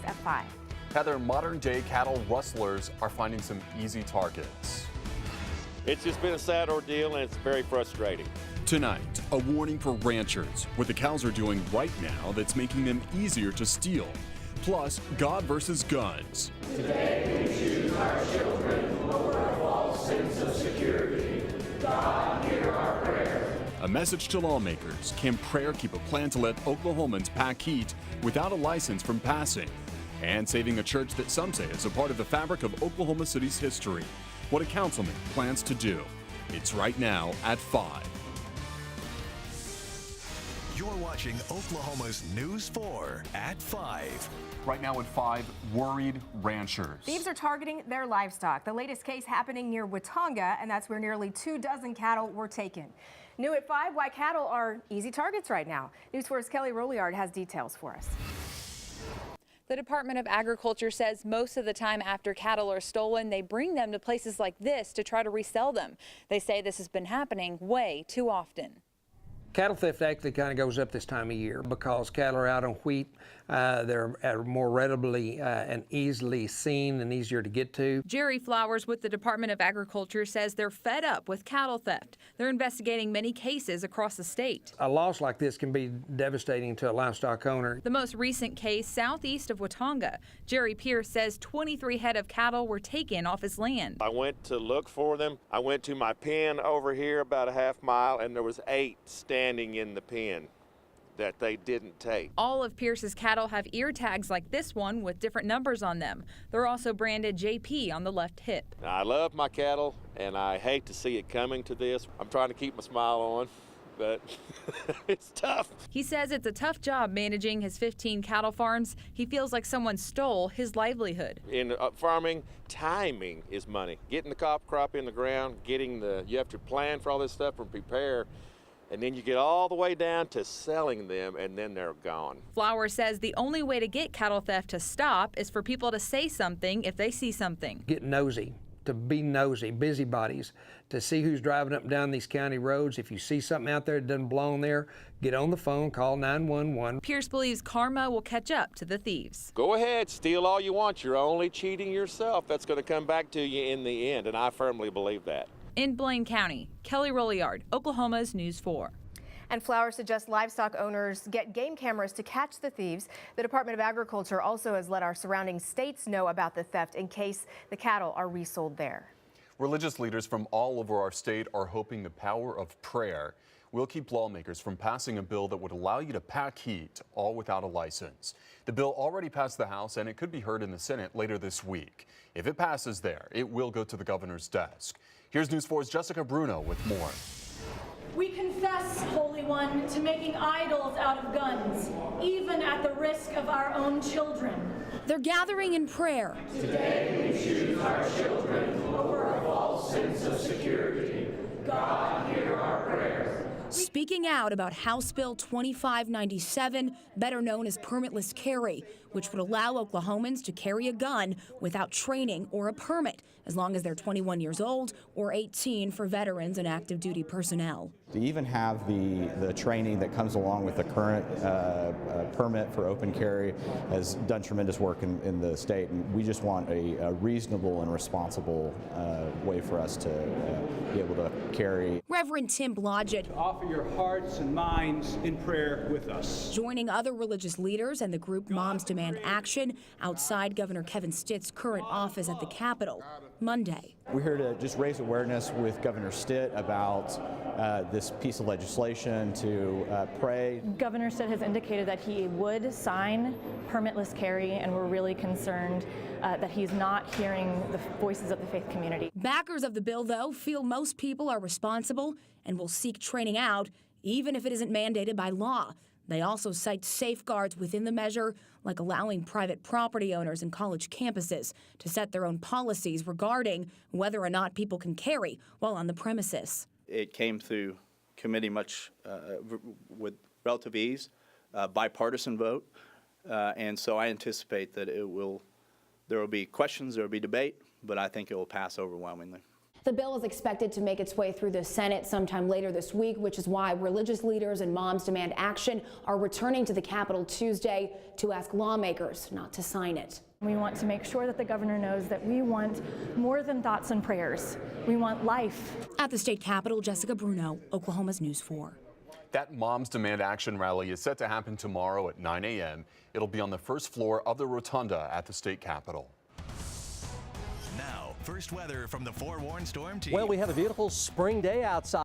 at 5. Heather, modern-day cattle rustlers are finding some easy targets. It's just been a sad ordeal, and it's very frustrating. Tonight, a warning for ranchers, what the cows are doing right now that's making them easier to steal. Plus, God versus guns. Today we choose our children over a false sense of security. God, hear our prayer. A message to lawmakers. Can prayer keep a plan to let Oklahomans pack heat without a license from passing? And saving a church that some say is a part of the fabric of Oklahoma City's history. What a councilman plans to do. It's right now at 5. You're watching Oklahoma's News 4 at 5. Right now at 5, worried ranchers. Thieves are targeting their livestock. The latest case happening near Watonga, and that's where nearly 24 cattle were taken. New at 5, why cattle are easy targets right now. News 4's Kelly Rolliard has details for us. The Department of Agriculture says most of the time after cattle are stolen, they bring them to places like this to try to resell them. They say this has been happening way too often. Cattle theft actually kind of goes up this time of year because cattle are out on wheat. They're more readily and easily seen and easier to get to. Jerry Flowers with the Department of Agriculture says they're fed up with cattle theft. They're investigating many cases across the state. A loss like this can be devastating to a livestock owner. The most recent case southeast of Watonga. Jerry Pierce says 23 head of cattle were taken off his land. I went to look for them. I went to my pen over here about a half mile, and there was 8 standing in the pen that they didn't take. All of Pierce's cattle have ear tags like this one with different numbers on them. They're also branded JP on the left hip. Now, I love my cattle, and I hate to see it coming to this. I'm trying to keep my smile on, but it's tough. He says it's a tough job managing his 15 cattle farms. He feels like someone stole his livelihood. In farming, timing is money. Getting the crop in the ground, you have to plan for all this stuff and prepare. And then you get all the way down to selling them, and then they're gone. Flowers says the only way to get cattle theft to stop is for people to say something if they see something. Get nosy, to be nosy, busybodies, to see who's driving up and down these county roads. If you see something out there that doesn't belong there, get on the phone, call 911. Pierce believes karma will catch up to the thieves. Go ahead, steal all you want. You're only cheating yourself. That's going to come back to you in the end, and I firmly believe that. In Blaine County, Kelly Rolliard, Oklahoma's News 4. And Flowers suggests livestock owners get game cameras to catch the thieves. The Department of Agriculture also has let our surrounding states know about the theft in case the cattle are resold there. Religious leaders from all over our state are hoping the power of prayer will keep lawmakers from passing a bill that would allow you to pack heat, all without a license. The bill already passed the House, and it could be heard in the Senate later this week. If it passes there, it will go to the governor's desk. Here's News 4's Jessica Bruno with more. We confess, Holy One, to making idols out of guns, even at the risk of our own children. They're gathering in prayer. Today we choose our children over a false sense of security. God, hear our prayers. Speaking out about House Bill 2597, better known as permitless carry, which would allow Oklahomans to carry a gun without training or a permit, as long as they're 21 years old or 18 for veterans and active duty personnel. To even have the training that comes along with the current permit for open carry has done tremendous work in the state, and we just want a reasonable and responsible way for us to be able to carry. Reverend Tim Blodgett. Offer your hearts and minds in prayer with us. Joining other religious leaders and the group Moms Demand Action outside Governor Kevin Stitt's current office at the Capitol Monday. We're here to just raise awareness with Governor Stitt about this piece of legislation, to pray. Governor Stitt has indicated that he would sign permitless carry, and we're really concerned that he's not hearing the voices of the faith community. Backers of the bill, though, feel most people are responsible and will seek training out, even if it isn't mandated by law. They also cite safeguards within the measure, like allowing private property owners and college campuses to set their own policies regarding whether or not people can carry while on the premises. It came through committee with relative ease, bipartisan vote, and so I anticipate that there will be questions, there will be debate, but I think it will pass overwhelmingly. The bill is expected to make its way through the Senate sometime later this week, which is why religious leaders and Moms Demand Action are returning to the Capitol Tuesday to ask lawmakers not to sign it. We want to make sure that the governor knows that we want more than thoughts and prayers. We want life. At the state capitol, Jessica Bruno, Oklahoma's News 4. That Moms Demand Action rally is set to happen tomorrow at 9 a.m. It'll be on the first floor of the rotunda at the state capitol. Now, first weather from the Forewarned Storm Team. Well, we have a beautiful spring day outside.